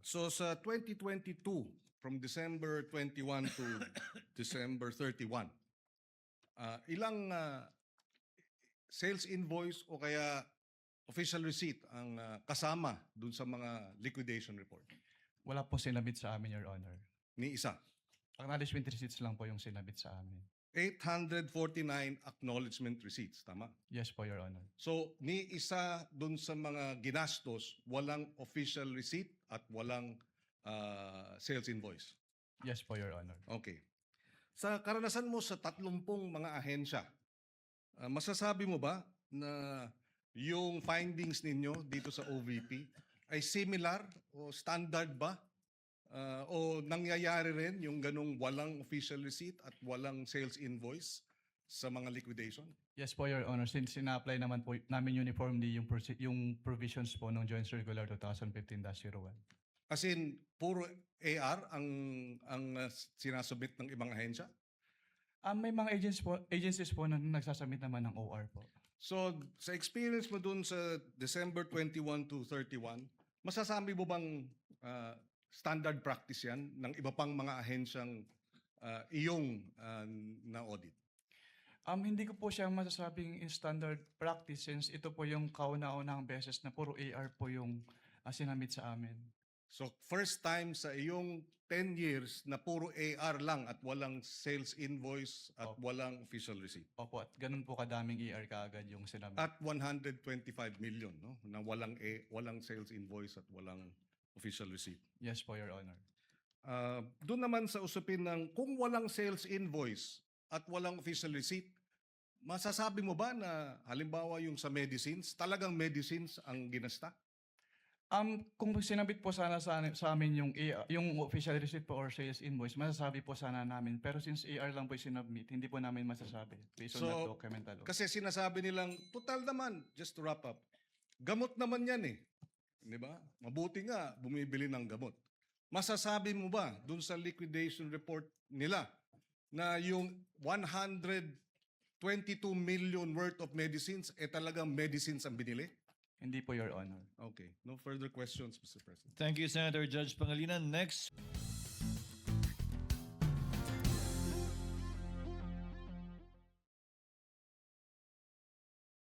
So sa 2022, from December 21 to December 31, ilang sales invoice o kaya official receipt ang kasama dun sa mga liquidation report? Wala po sinabit sa amin, Your Honor. Ni isa. Acknowledgement receipts lang po yung sinabit sa amin. 849 acknowledgement receipts, tama? Yes po, Your Honor. So, ni isa dun sa mga ginastos, walang official receipt at walang sales invoice. Yes po, Your Honor. Okay. Sa karanasan mo sa 30 mga ahensya, masasabi mo ba na yung findings ninyo dito sa OVP ay similar o standard ba? O nangyayari rin yung ganong walang official receipt at walang sales invoice sa mga liquidation? Yes po, Your Honor. Since sina-apply naman po namin uniformly yung provisions po ng Joint Circular 2015-01. As in, puro AR ang sinasubmit ng ibang ahensya? May mga agencies po na nagsasubmit naman ng OR po. So, sa experience mo dun sa December 21 to 31, masasabi mo bang standard practice yan ng iba pang mga ahensyang iyong na-audit? Hindi ko po siya masasabing in standard practice since ito po yung kauna-unahang beses na puro AR po yung sinamit sa amin. So, first time sa iyong 10 years na puro AR lang at walang sales invoice at walang official receipt. Opo, at ganun po kadaming AR kaagad yung sinamit. At 125 million, no? Na walang sales invoice at walang official receipt. Yes po, Your Honor. Doon naman sa usapin ng kung walang sales invoice at walang official receipt, masasabi mo ba na halimbawa yung sa medicines, talagang medicines ang ginasta? Kung sinabit po sana sa amin yung official receipt po or sales invoice, masasabi po sana namin. Pero since AR lang po yung sinubmit, hindi po namin masasabi based on that document alone. Kasi sinasabi nilang, total naman, just to wrap up, gamot naman yan eh. Di ba? Mabuti nga, bumibili ng gamot. Masasabi mo ba dun sa liquidation report nila na yung 122 million worth of medicines talagang medicines ang binili? Hindi po, Your Honor. Okay. No further questions, Mr. President. Thank you, Senator Judge Pangilinan. Next.